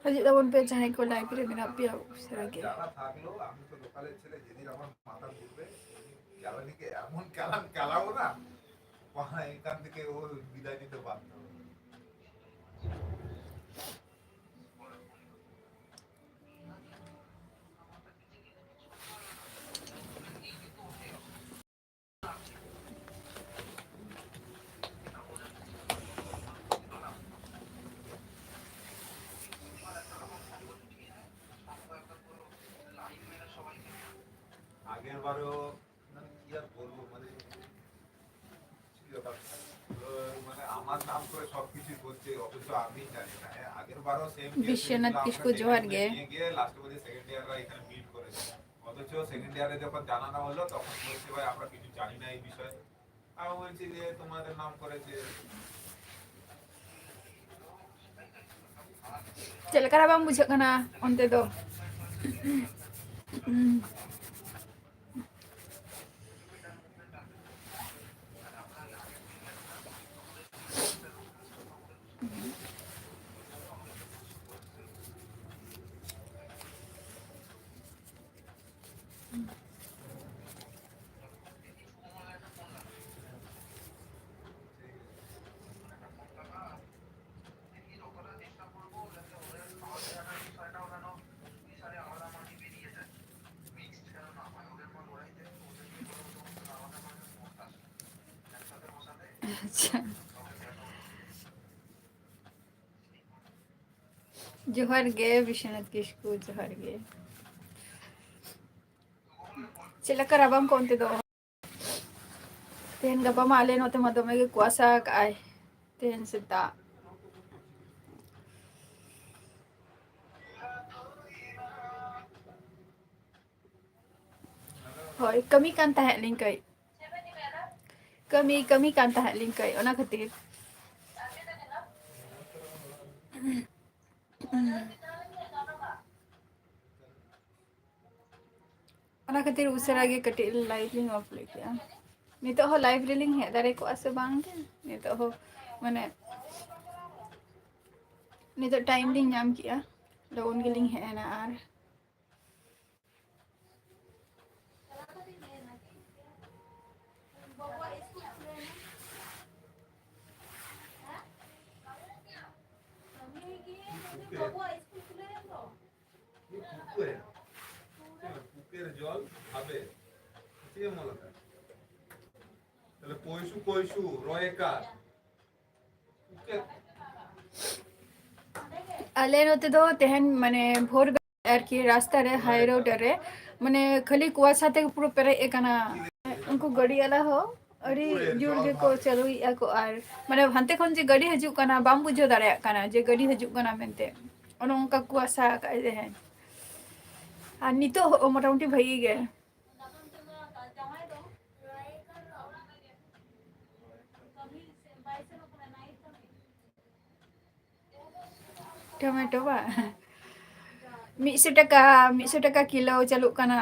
ᱦᱤᱡᱩᱜ ᱛᱟᱵᱚᱱ ᱯᱮ ᱡᱟᱦᱟᱸᱭ ᱠᱚ ᱞᱟᱭᱤᱵ ᱨᱮ ᱢᱮᱱᱟᱜ ᱯᱮᱭᱟ ᱩᱥᱟᱹᱨᱟ ᱜᱮ। যারা থাকলো আমি তো লোকালের ছেলে, যেদিন আমার মাথা ঘুরবে জ্বালানিকে এমন চালান চালাবো না, এখান থেকে ও বিদায় নিতে বাধ্য হবে। আগের বারও মানে কি আর বলবো, মানে মানে আমার নাম করে সবকিছু করছে, অথচ আমি জানি না। আগের বারও সেম কেস হয়েছিল, বিশ্বনাথ আমরা কিসকু টেনে জোহার টুনে গে। নিয়ে গিয়ে লাস্টে বলছে সেকেন্ড ইয়াররা এখানে মিট করেছে। অথচ সেকেন্ড ইয়ারে যখন জানানো হলো তখন বলছে ভাই আমরা কিছু জানি না এই বিষয়ে। আমি বলছি যে তোমাদের নাম করেছে। ᱪᱮᱫ ᱞᱮᱠᱟ ᱨᱮ ᱵᱟᱝ ᱵᱩᱡᱷᱟᱹᱜ ᱠᱟᱱᱟ ᱚᱱᱛᱮ ᱫᱚ? আচ্ছা, জোহার গে বিশ্বনাথ কিসকু, জোহার গে। ᱪᱮᱫ ᱞᱮᱠᱟ ᱨᱟᱵᱟᱝ ᱠᱚ ᱚᱱᱛᱮ ᱫᱚ? ᱛᱮᱦᱮᱧ ᱜᱟᱯᱟ ᱢᱟ ᱟᱞᱮ ᱱᱚᱛᱮ ᱢᱟ ᱫᱚᱢᱮ ᱜᱮ ᱠᱩᱣᱟᱥᱟ ᱠᱟᱜᱼᱟᱭ ᱛᱮᱦᱮᱧ ᱥᱮᱛᱟᱜ। ᱦᱳᱭ ᱠᱟᱹᱢᱤ ᱠᱟᱱ ᱛᱟᱦᱮᱸᱫ ᱞᱤᱧ ᱠᱟᱹᱡ, ᱠᱟᱹᱢᱤ ᱠᱟᱱ ᱛᱟᱦᱮᱸᱫ ᱞᱤᱧ ᱠᱟᱹᱡ, ᱚᱱᱟ ᱠᱷᱟᱹᱛᱤᱨ। ᱚᱱᱟ ᱠᱷᱟᱹᱛᱤᱨ ᱩᱥᱟᱹᱨᱟ ᱜᱮ ᱠᱟᱹᱴᱤᱡ ᱞᱟᱭᱤᱴ ᱞᱤᱧ ᱚᱯᱷ ᱞᱮᱫ ᱠᱮᱜᱼᱟ। ᱱᱤᱛᱚᱜ ᱦᱚᱸ ᱞᱟᱭᱤᱵ ᱨᱮᱞᱤᱧ ᱦᱮᱡ ᱫᱟᱲᱮ ᱠᱚᱜᱼᱟ ᱥᱮ ᱵᱟᱝ ᱜᱮ, ᱱᱤᱛᱚᱜ ᱦᱚᱸ ᱢᱟᱱᱮ ᱱᱤᱛᱚᱜ ᱴᱟᱭᱤᱢ ᱞᱤᱧ ᱧᱟᱢ ᱠᱮᱜᱼᱟ, ᱞᱚᱜᱚᱱ ᱜᱮᱞᱤᱧ ᱦᱮᱡ ᱮᱱᱟ। ᱟᱨ পুকুরের জল খাবে তাহলে কইসু কইসু রয়েকার ᱟᱞᱮ ᱱᱚᱛᱮ ᱫᱚ ᱛᱮᱦᱮᱧ ᱢᱟᱱᱮ ᱵᱷᱳᱨ ᱟᱨᱠᱤ ᱨᱟᱥᱛᱟ ᱨᱮ ᱦᱟᱭ ᱨᱳᱰ ᱨᱮ ᱢᱟᱱᱮ ᱠᱷᱟᱹᱞᱤ ᱠᱩᱣᱟᱥᱟ ᱛᱮ ᱯᱩᱨᱟᱹ ᱯᱮᱨᱮᱡ ᱟᱠᱟᱱᱟ। ᱩᱱᱠᱩ ᱜᱟᱹᱰᱤ ᱣᱟᱞᱟ ᱦᱚᱸ ᱟᱹᱰᱤ ᱡᱳᱨ ᱜᱮᱠᱚ ᱪᱟᱹᱞᱩᱭᱮᱫᱼᱟ ᱠᱚ। ᱟᱨ ᱢᱟᱱᱮ ᱦᱟᱱᱛᱮ ᱠᱷᱚᱱ ᱡᱮ ᱜᱟᱹᱰᱤ ᱦᱤᱡᱩᱜ ᱠᱟᱱᱟ ᱵᱟᱢ ᱵᱩᱡᱷᱟᱹᱣ ᱫᱟᱲᱮᱭᱟᱜ ᱠᱟᱱᱟ ᱡᱮ ᱜᱟᱹᱰᱤ ᱦᱤᱡᱩᱜ ᱠᱟᱱᱟ ᱢᱮᱱᱛᱮ, ᱚᱱᱮ ᱚᱱᱠᱟ ᱠᱩᱣᱟᱥᱟ ᱟᱠᱟᱫᱼᱟᱭ ᱛᱮᱦᱮᱧ। ᱟᱨ ᱱᱤᱛᱚᱜ ᱢᱚᱴᱟᱢᱩᱴᱤ ᱵᱷᱟᱹᱜᱤ ᱜᱮ। ᱴᱚᱢᱮᱴᱳ ᱵᱟ 100 টাকা কিলো ᱪᱟᱹᱞᱩᱜ ᱠᱟᱱᱟ।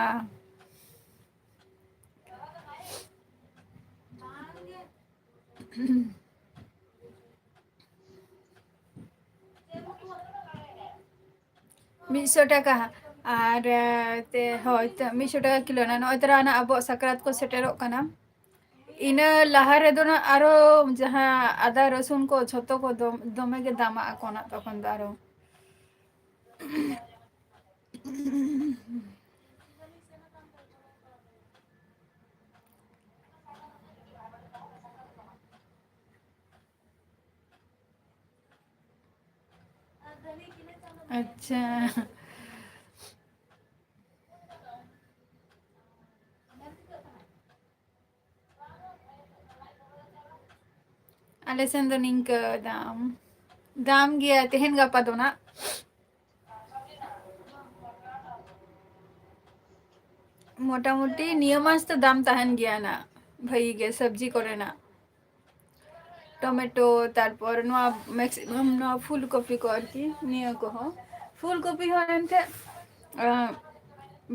ᱢᱤᱫᱥᱚ ᱴᱟᱠᱟ ᱟᱨ ᱛᱮ ᱦᱳᱭ 100 টাকা কিলো না। নয় তারা না ᱟᱵᱚᱣᱟᱜ ᱥᱟᱠᱨᱟᱛ ᱠᱚ ᱥᱮᱴᱮᱨᱚᱜ ᱠᱟᱱᱟ। ᱤᱱᱟᱹ ᱞᱟᱦᱟ ᱨᱮᱫᱚ ना ᱟᱨᱚ ᱡᱟᱦᱟᱸ ᱟᱫᱟ ᱨᱚᱥᱩᱱ ᱠᱚ ᱡᱷᱚᱛᱚ ᱠᱚ ᱫᱚᱢᱮ ᱜᱮ ᱫᱟᱢᱟᱜ ᱟᱠᱚ ᱱᱟᱜ ᱛᱚᱠᱷᱚᱱ ᱫᱚ ᱟᱨᱚ। আচ্ছা, ᱟᱞᱮ ᱥᱮᱱ ᱫᱚ ᱱᱤᱝᱠᱟᱹ दाम ᱜᱮᱭᱟ ᱛᱮᱦᱮᱧ ᱜᱟᱯᱟ ᱫᱚ ᱱᱟᱜ। मोटामुटी निया मास तो दाम तहन गया ना भाई गे सब्जी करेना। टमेटो तारपर नोआ मैक्सिमम नोआ फुल कपी को आरकी निया को हो फुल कपी हो एनते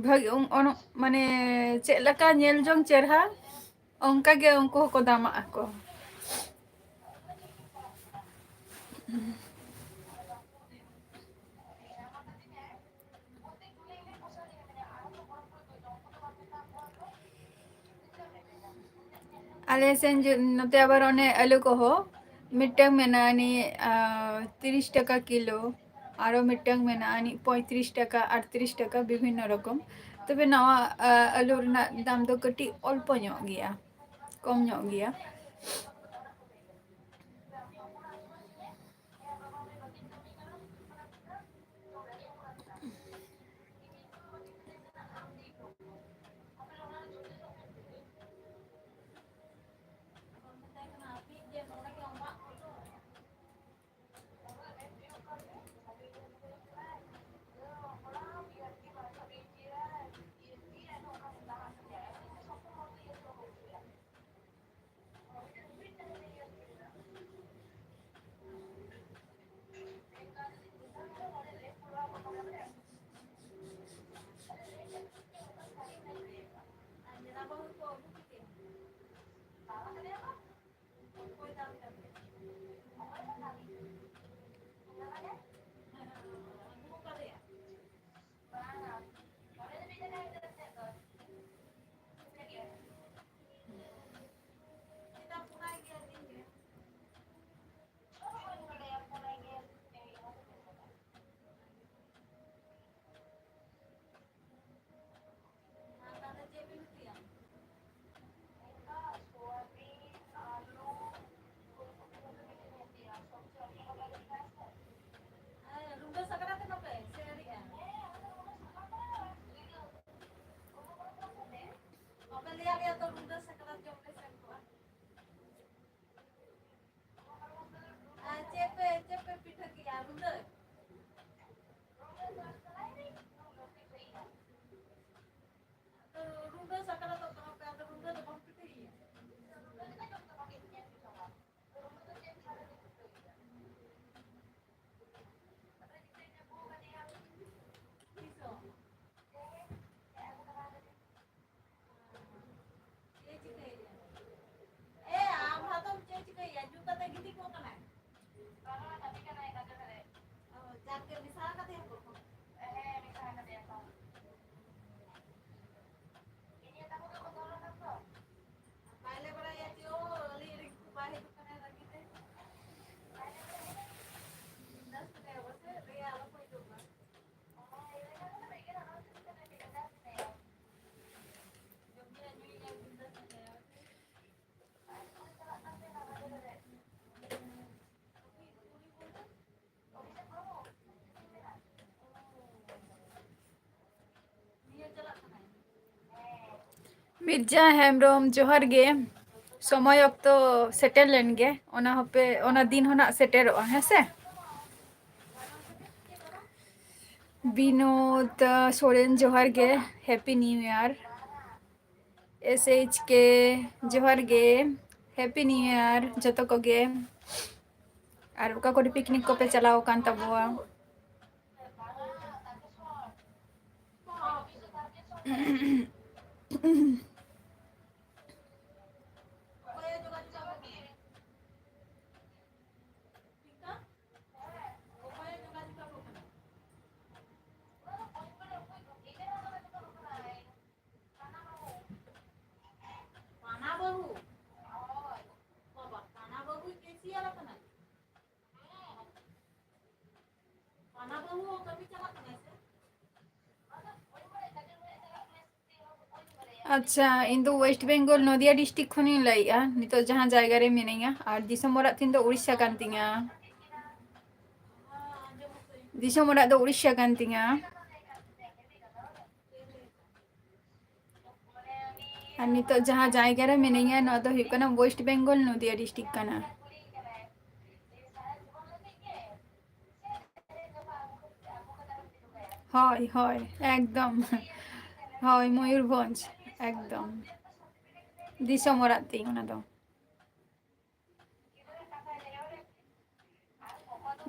भागी माने चेक लका नेल जोंग चेहरा onka ge उनको को दामा को। ᱟᱞᱮ ᱥᱮᱱ ᱱᱚᱛᱮ ᱟᱵᱟᱨ ᱚᱱᱮ ᱟᱹᱞᱩ ᱠᱚᱦᱚᱸ ᱢᱤᱫᱴᱟᱝ ᱢᱮᱱᱟᱜᱼᱟ ᱱᱤ 30 টাকা কিলো, আরও মিটাং মেনাᱜᱼᱟ নি 35 টাকা 38 টাকা বিভিন্ন রকম। তবে নাওয়া আলু রেনাᱜ দাম ᱫᱚ ᱠᱟᱹᱴᱤᱡ অল্প ᱧᱚᱜ ᱜᱮᱭᱟ, কম ᱧᱚᱜ ᱜᱮᱭᱟ। ᱢᱤᱨᱡᱟ ᱦᱮᱢᱵᱨᱚᱢ ᱡᱚᱦᱟᱨ ᱜᱮ। সময় অক্ত সেটেল লেন গে ওনা হপে ওনা দিন হনাᱜ সেটেরᱚᱜᱼᱟ ᱦᱮᱸᱥᱮ। বিনোদ সোরেন জোহার গে, হ্যাপি নিউ ইয়ার। SHK জোহার গে, হ্যাপি নিউ ইয়ার যত কোগে। আর ওকা করে পিকনিক কোপে চালাও কান তাবুয়া। আচ্ছা ᱤᱧ ᱫᱚ ওয়েস্ট বেঙ্গল নদিয়া ডিস্ট্রিক্ট ᱠᱷᱚᱱᱤᱧ ᱞᱟᱹᱭᱮᱜᱼᱟ ᱱᱤᱛᱚᱜ ᱡᱟᱦᱟᱸ ᱡᱟᱭᱜᱟ ᱨᱮ ᱢᱤᱱᱟᱹᱧᱟ ᱟᱨ ᱫᱤᱥᱚᱢ ᱚᱲᱟᱜ ᱛᱤᱧ ᱫᱚ ᱩᱲᱤᱥᱥᱟ ᱠᱟᱱ ᱛᱤᱧᱟ। ᱫᱤᱥᱚᱢ ᱚᱲᱟᱜ ᱫᱚ ᱩᱲᱤᱥᱥᱟ ᱠᱟᱱ ᱛᱤᱧᱟ। আর নিতোᱜ ᱡᱟᱦᱟᱸ ᱡᱟᱭᱜᱟ ᱨᱮ ᱢᱤᱱᱟᱹᱧᱟ ᱱᱚᱣᱟ ᱫᱚ ᱦᱩᱭᱩᱜ ᱠᱟᱱᱟ ওয়েস্ট বেঙ্গল নদিয়া ডিস্ট্রিক্ট ᱠᱟᱱᱟ। হয় হয় একদম হয় ময়ূরভঞ্জ একদম দিশম অড়াᱜ ᱛᱤᱧ ᱚᱱᱟ ᱫᱚ।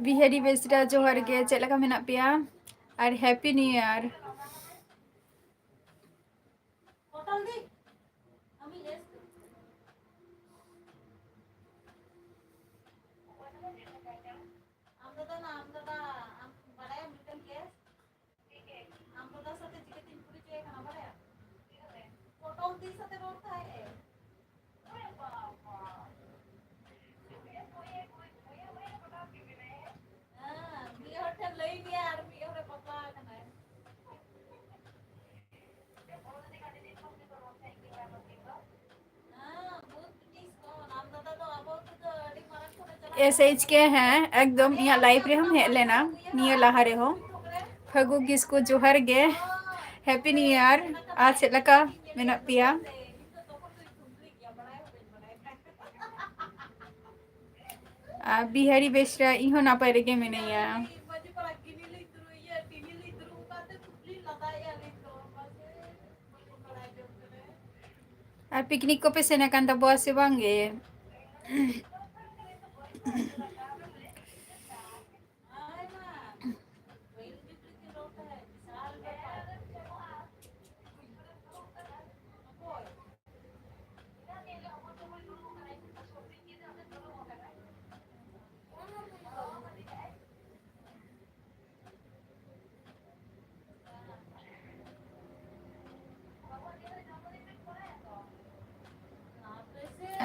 বিহারি বেসরা জোহার গে ᱪᱮᱫ ᱞᱮᱠᱟ ᱢᱮᱱᱟᱜ ᱯᱮᱭᱟ আর হ্যাপি নিউ ইয়ার। SH के हैं एकदम यहाँ लाइव रे हम हेज लेना निया लहा रे हो फगु किसको जोहर गे हैप्पी न्यू ईयर आज चेद लका मेना पिया बिहारी बेसरा इहो नापाय रेगे मेनैया पिकनिक को पे सेना कान तबो से बांगे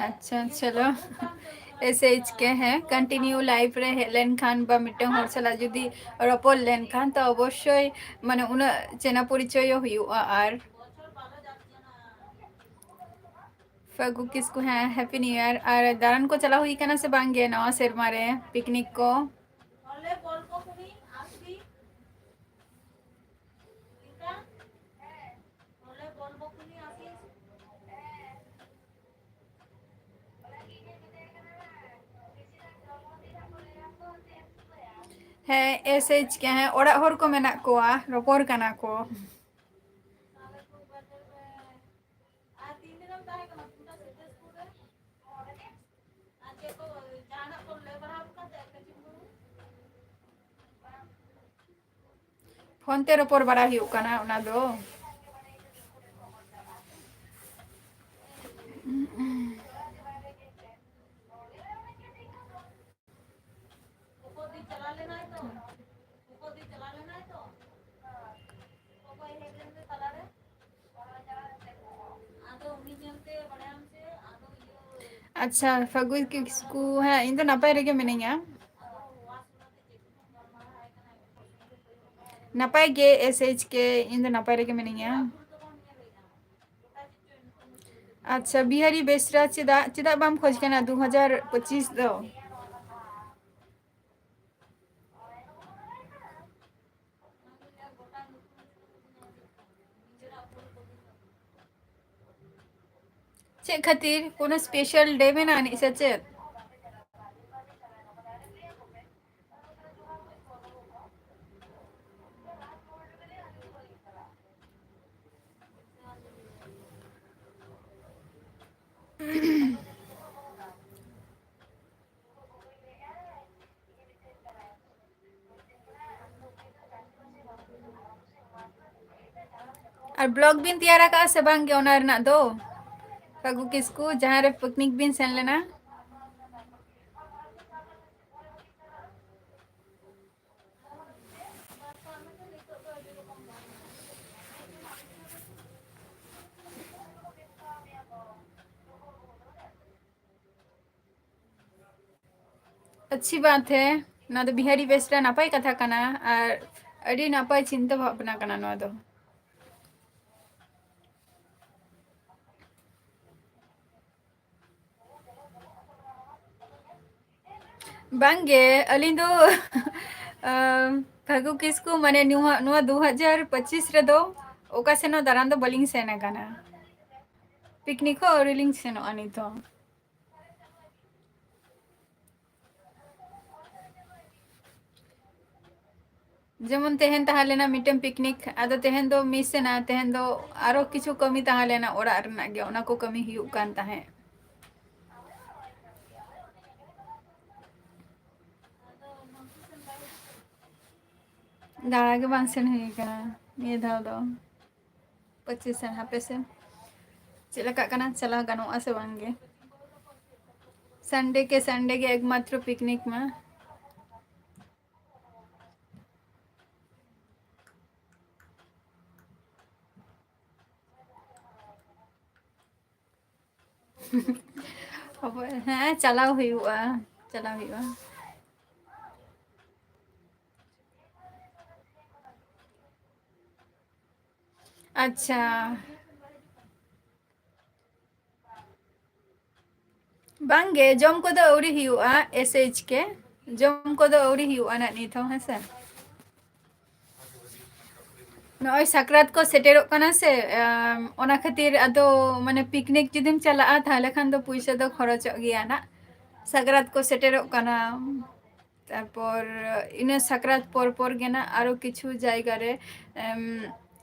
अच्छा चलो SH के हैं कंटिन्यू लाइव रे हेलेन खान बा मिटंग हर सला जुदी रपोल लेन खान तो अवश्य माने उना चेना परिचय हुआ आर फगु किसको है हैप्पी न्यू ईयर और दारन को चला हुई कना से बांगे नवा सेरमा रे पिकनिक को है SH के हैं ओड़ा हर को मेना कोआ रपोर कना को फोन ते रपोर बड़ा ही कना उना दो अच्छा फगु किसको है इन तो नपाय रेगे मेनेंगा नपाय गे SH के इन तो नपाय रेगे मेनेंगा अच्छा बिहारी बेसरा चेदा चेदा बाम खोज कना 2025 दो चे खातिर कोनो स्पेशल डे में ना नहीं सचे और ब्लॉग बिन तैयार का से बांगे ओना रना दो फगु किसको जहाँ रे पिकनिक बिन सेन लेना अच्छी बात है ना तो बिहारी बेसरा नापाय कथा कना और अड़ी नापाय चिंता भावना कना नो दो बांगे अलिंग दो फगु किसको माने नुआ नुआ 2025 रे दो ओका सेनो दारान दो बलिंग सेना कना पिकनिक को रिलिंग सेनो आनी तो जेमन तेहन तहा लेना मिटम पिकनिक आदो तेहन दो मिस सेना तेहन दो आरो किछु कमी तहा लेना ओड़ा रना गे ओना को कमी हुयुग कान ताहे दाड़ा के बांग सेन हुई कना निये धाव दो 25 सेन हापे सेन चलका कना चला गनो आसे बांगे संडे के एकमात्र पिकनिक में हाँ चलाओ हुआ चलाओ हुआ अच्छा बांगे जम को दो औरी हुआ एसएच के जम को दो औरी हुआ ना नीथ हूँ से नॉय सकरात को सेटेरो कना से ओना खातिर अदो माने पिकनिक जुदिम चला थाले खान दो पैसा दो खरच गया ना सकरात को सेटेरो कना तारपर इना सकरात पर गेना आरो किछु जायगा रे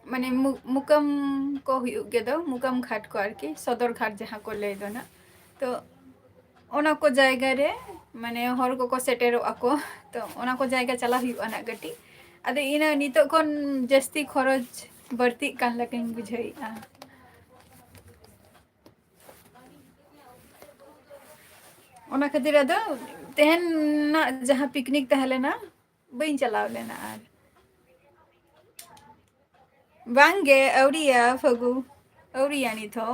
माने मुकम को हुयुग गे दो मुकम घाट को आरकी सदर घाट जहाँ को ले दो ना तो ओना को जायगा रे माने हर को सेटेरो ako तो ओना को जायगा चला हुयुग ना गटी अदे इना नितो कोन जस्ती खरच बढ़ती कान लकिन बुझाइया ओना खातिर अदो तेहन ना जहाँ पिकनिक तहले ना बइन चलाव लेना आर बांगे औरिया फगु औरिया नि थो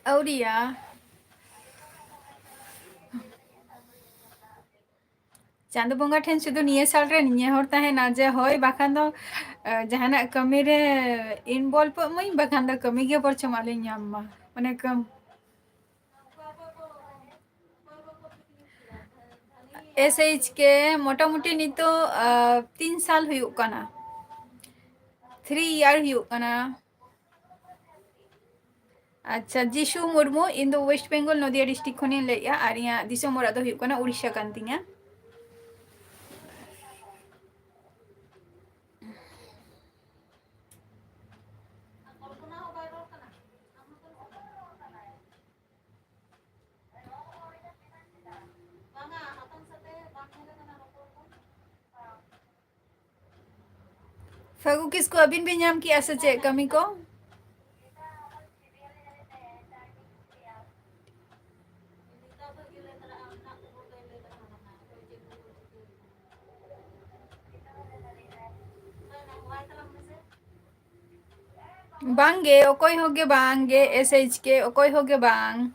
औरिया चांद बंगा ठेन शुद्ध निये साल रे निये हर ताहे ना जे होय बाखान दो जहाना कमी रे इनवॉल्व मई बाखान दो कमी गे पर चमाले न्याम्मा माने कम एसएच के मोटामुटी नितो 3 साल हुयुग कना 3 ईयर हुयुग कना अच्छा जिशु मुर्मू इन दो वेस्ट बेंगल नदिया डिस्ट्रिक्ट खनि लैया आर इया दिसम मोरा दो हुयुग कना उड़ीसा कान तिया फगु किसको अबिन भी नाम की ऐसे चे कमी को बांगे ओकोई होगे बांगे एसएच के ओकोई होगे बांग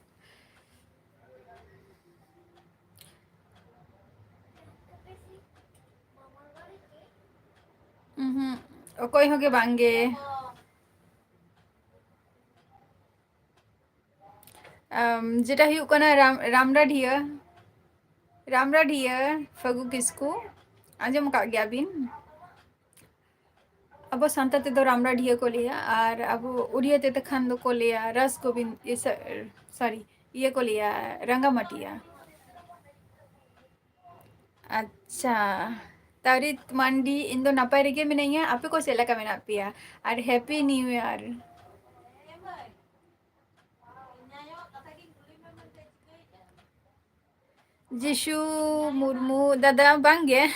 ओकोई होगे बांगे जेटा हुयुग कना रामराढिया फगु किसकु आंजम का गया बिन अब सांता ते दो रामराढिया को लिया और अब उड़िया ते खान दो को लिया रस गोविंद ये सॉरी ये को लिया रंगामटिया अच्छा तारित मंडी इन दो नापाय रेगे मिनाइया आपे को सेला का मेना पिया और हैप्पी न्यू ईयर जिशु मुर्मू दादा बांगे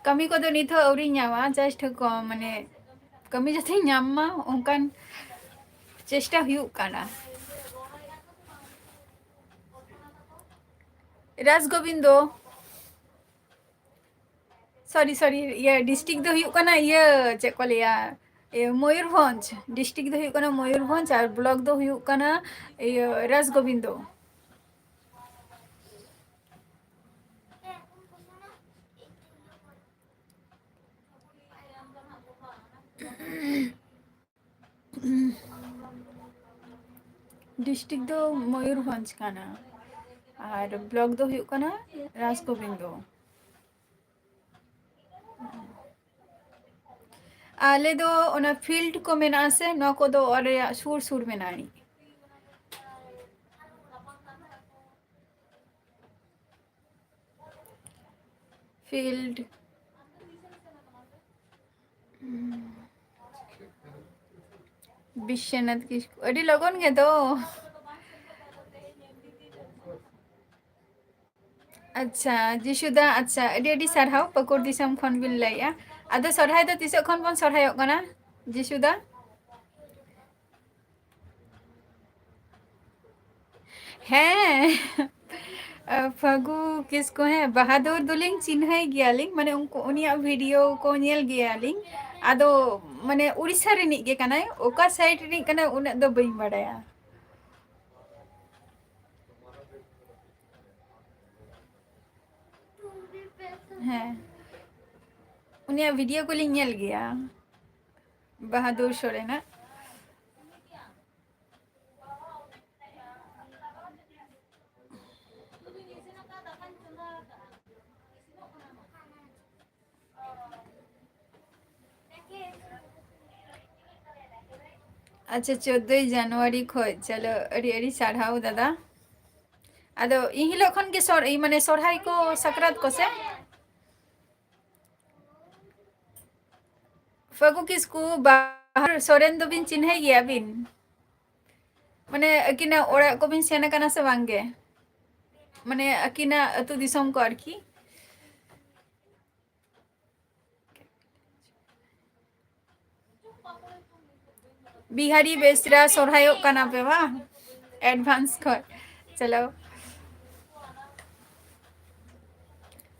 कमी को दो निथो औरी न्यावा जस्ट को माने कमी जथे न्यामा उनकान चेष्टा हुयुग काना राज गोविंदो सॉरी ये डिस्ट्रिक्ट दो हुयुग कना ये चे को लिया ये मयूरभंज डिस्ट्रिक्ट दो हुयुग कना मयूरभंज और ब्लॉक दो हुयुग कना ये राज गोविंदो डिस्ट्रिक्ट दो मयूरभंज काना और ब्लॉक दो हुयुग कना राज गोविंदो आले दो ओना फील्ड को मेना से नो को दो और सुर सुर मेनानी फील्ड विश्वनाथ की अड़ी लगन गे दो अच्छा जिशुदा अच्छा अड़ी अड़ी सरहाव पकोर दिसम खन बिन लैया आदो सरहाय दो तिसो खन बन सरहाय कना जिशुदा हैं फगु किसको है बहादुर दुलिंग चिन्है गियालिंग माने उनको उनिया वीडियो को नेल गियालिंग आदो माने उड़ीसा रिनिक गे कनाय ओका साइड रिनिक कना उना दो बई बडाया हैं उनिया वीडियो को लिंग नेल गया बहादुर सोरेना अच्छा 14 জানুয়ারি খoj চলো আড়ি আড়ি সাড়হাও দাদা আদো ই হিলো খন কে সর ই মানে সরহাই কো সাকরাত কো সে ফাগু কিসকু বাহার সরেন দো বিন চিনহাই গিয়া বিন মানে আকিনা ওড়া কো বিন সেনা কানা সে বাঙ্গে মানে আকিনা আতু দিসম কো আর কি বিহারি বেসরা সরহাইও কানা পে বা এডভান্স খoj চলো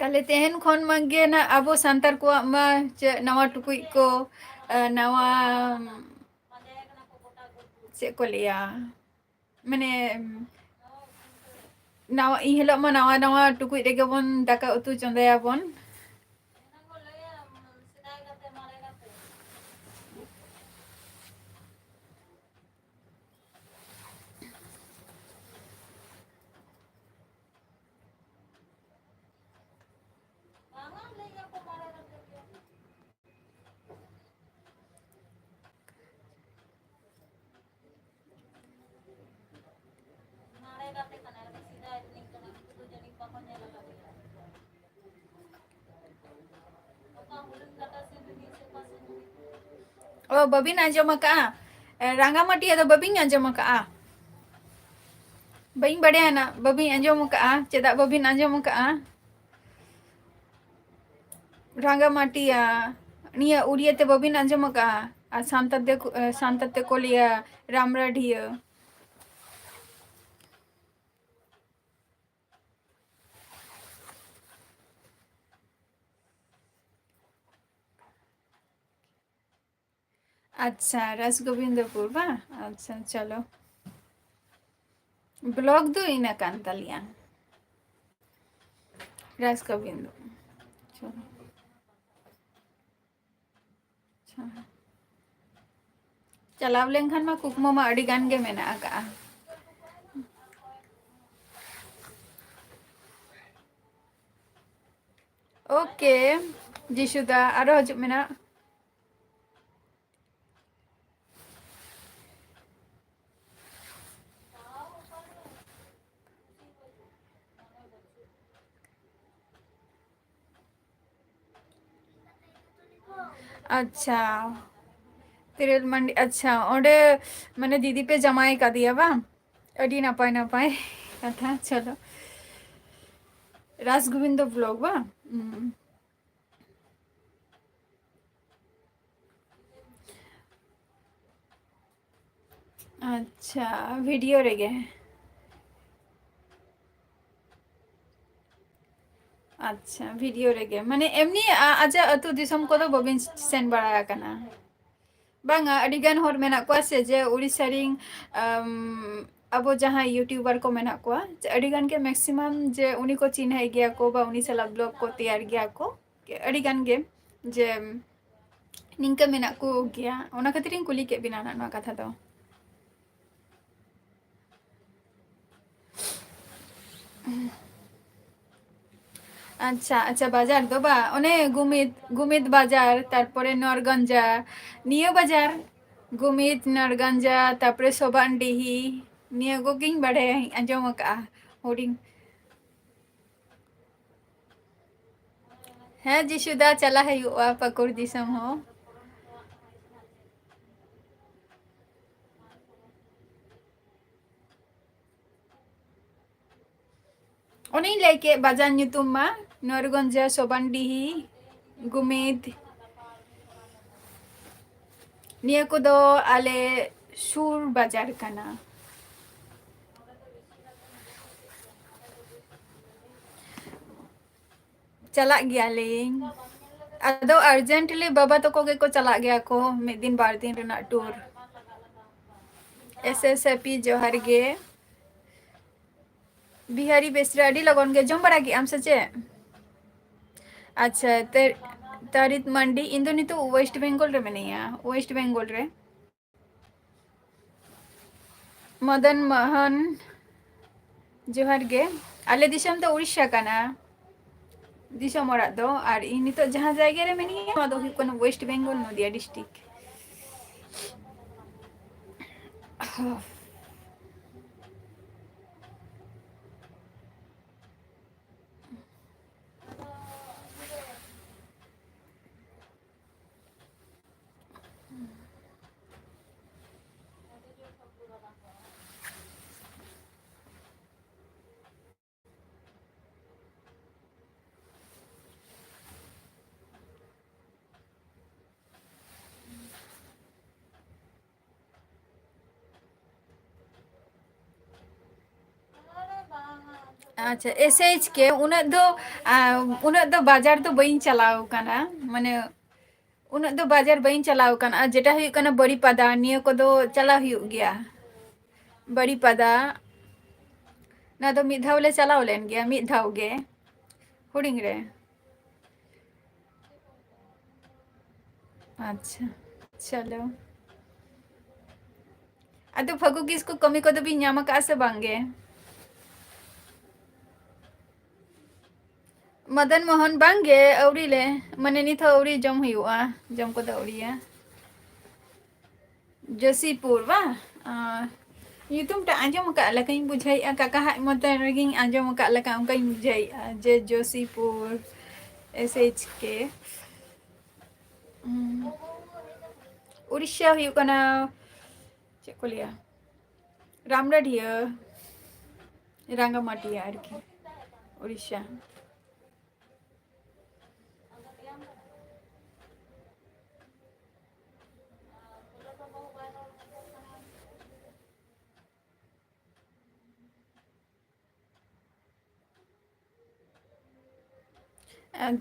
তাহলে তেহেন খন মাগে না আবো সান্তার কো মা নাওয়া টুকুই কো নাওয়া ᱪᱮᱫ ᱠᱚ ᱞᱟᱹᱭᱟ ᱢᱟᱱᱮ nawa ᱤ ᱦᱤᱞᱳᱜ ᱢᱟ nawa nawa ᱴᱩᱠᱩᱡ ᱨᱮᱜᱮ ᱵᱚᱱ ᱫᱟᱠᱟ ᱩᱛᱩ ᱪᱚᱸᱫᱟᱭᱟᱵᱚᱱ oh babin anjom ka rangamati ada babin anjom ka bain badaya na babin anjom ka cedak babin anjom ka rangamati ya niya uriyate babin anjom ka santate ko liya ramradhiya अच्छा रसगोविंदपुर बा अच्छा चलो blog दो इना कांतालिया रसगोविंद चलो चलाव लेंखान मा कुकमो मा अड़ी गान गे मेना का ओके जिशुदा आरो हजु मेना अच्छा तिरेल मंडी अच्छा ओडे मैंने दीदी पे जमाई का दिया बा अड़ी ना पाए कथा चलो रासगोविंद ब्लॉग बा अच्छा वीडियो रे गे अच्छा वीडियो रे गे माने एमनी आजा अतु दिसम को तो बबिन सेन बड़ा कना बांगा अडिगान हर मेना को से जे उड़ीसा रिंग अब जहाँ यूट्यूबर को मेना को अडिगान के मैक्सिमम जे उनी को चिन्ह गया को बा उनी सला ब्लॉग को तैयार गया को अडिगान गे जे निंका मेना को गया ओना खातिर कुली के बिना ना कथा दो अच्छा अच्छा बाजार दो बा ओने गुमित बाजार तारपरे नरगंजा नियो बाजार गुमित नरगंजा तारपरे सोबानडीही नियो गोगिंग बड़े आंजम का होडिंग है जिशुदा चला है युवा पकुर दिसम हो उन्हीं लेके बाजार nyutum मा नरगंजा सोबानडीही गुमित निया को दो आले सुर बाजार कना चला गया लिंग अदो अर्जेंटली बाबा तो को चला गया को मिद दिन बार दिन रना टूर एसएसपी जोहर गे बिहारी बेसरा अडी लगन गे जम बड़ा की आम सचे अच्छा तारित मंडी इंदो नितो वेस्ट बेंगल रे मेनिया वेस्ट बेंगल रे मदन मोहन जोहर गे आले दिशम तो उड़ीसा कना दिशम ओरा दो और इन नितो जहां जायगा रे मेनिया मा दो हुई कोन वेस्ट बेंगल नदिया डिस्ट्रिक्ट अच्छा एसएच के उन्नत दो बाजार तो बइन चलाओ कना माने उन्नत दो बाजार बइन चलाओ कना जेटा हुई कना बड़ी पदा नियो को दो चला हुई गया बड़ी पदा ना दो मिद धाव ले चलाओ लेन गया मिद धाव गे हुडिंग रे अच्छा चलो अदो फगु किसको कमी को दो भी ᱧᱟᱢ ᱟᱠᱟᱜᱼᱟ ᱥᱮ ᱵᱟᱝᱜᱮ मदन मोहन बांगे अवरी ले मने निथ अवरी जम हुआ जम को दौड़िया जोशीपुर बा ᱧᱩᱛᱩᱢ टा आंजम का लकई बुझाई काका हाय मते रगिंग आंजम का लका उनका बुझाई जे जोशीपुर एसएच के उड़ीसा हुई कना चे को लिया रामगढ़िया रांगामाटिया आरकी उड़ीसा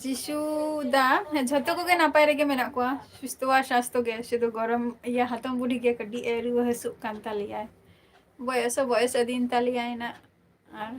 जिशु दा झतो को गे नापाय रेगे मेना को सुस्तवा स्वास्थ्य गे शुद्ध गरम या हाथम बुढ़ी गे कडी रुआ हसु कान तालिया बयस अदीन तालिया ना आर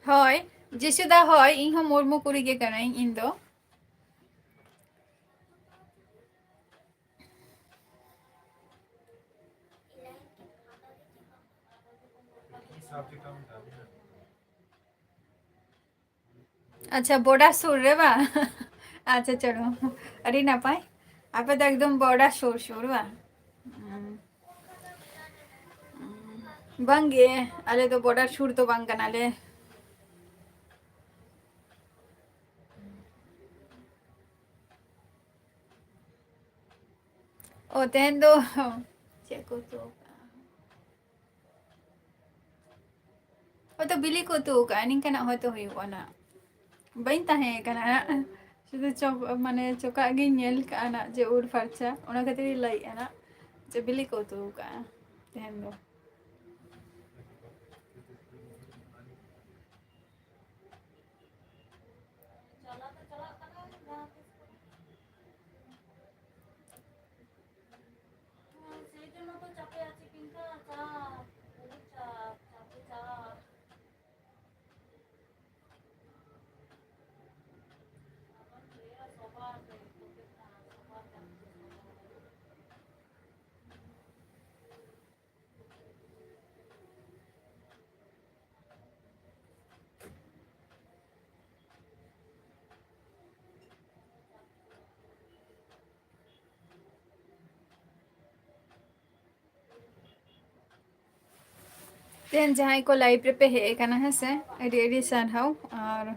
हय जिशुदा हय इन हो मुर्मू कुड़ी गे कना इन दो अच्छा बड़ा सुर रे बा अच्छा चलो अरे ना पाए आप तो एकदम बड़ा शोर शोर बा बंगे अले तो बड़ा सुर तो बंग कना ले ओ तेन दो चेको तो ओ तो बिली को तो का निंकना होतो हुई ना बइन ताहे कना शुद्ध चौक माने चौका गे नेल काना जे उड़ फरचा ओना खातिर लई ना जे बिली को तो का तेन दो तेन जहाँ को लाइब्रेरी पे है कना है से रेडी सन हाउ और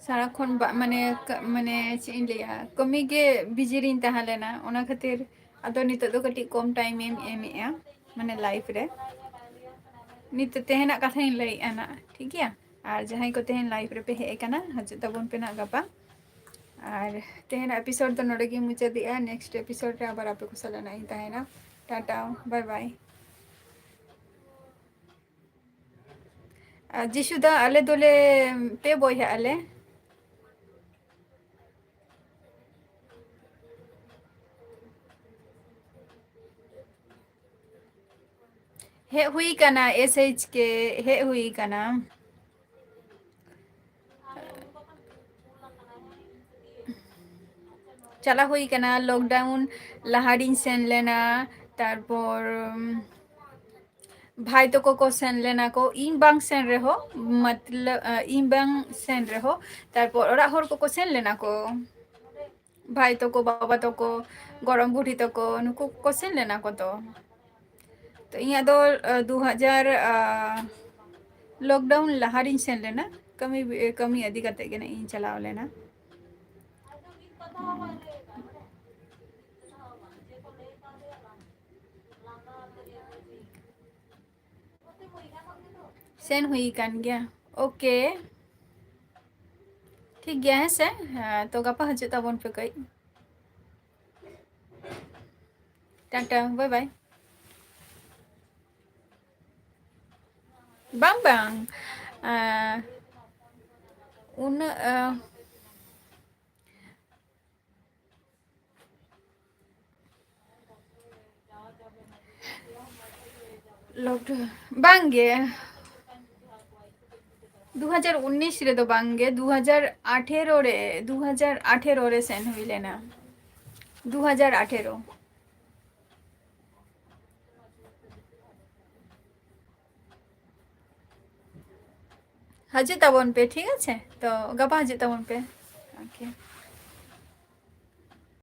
सारा खन माने माने चेन लिया कमी के बिजिरिन तहा लेना ओना खातिर अदो नितो दो कटी कम टाइम एम माने लाइफ रे नित तेहना कथा लई आना ठीक गया और जहां को तेहन लाइव रे पे हे कना हजु तबन पे ना गपा और तेहन एपिसोड तो नोडे की मुझे दिया नेक्स्ट एपिसोड रे आबार आपे को सला नहीं ताहेना टाटा बाय बाय जिशु दा आले दोले पे बोय है आले हे हुई कना एसएच के हे हुई कना चला हुई कना लॉकडाउन लहाड़िन सेन लेना तारपर भाई तो को सेन लेना को इन बांग सेन रहो मतलब इन बांग सेन रहो तारपर ओरा हर को सेन लेना को भाई तो को बाबा तो को गरम बुढ़ी तो को नुकु को सेन लेना को तो यहाँ दो 2000 लॉकडाउन लहारिन सेन लेना कमी कमी अधिक करते के नहीं चलाओ लेना सेन हुई कान गया ओके ठीक गया है से तो गपा हजु तबन पे कई tata bye bye bang bang un lockdown बांगे 2019 रे तो बांगे 2018 रे 2018 रे सेन हुई लेना 2018 हजु तबन पे ठीक है तो गपा हजु तबन पे ओके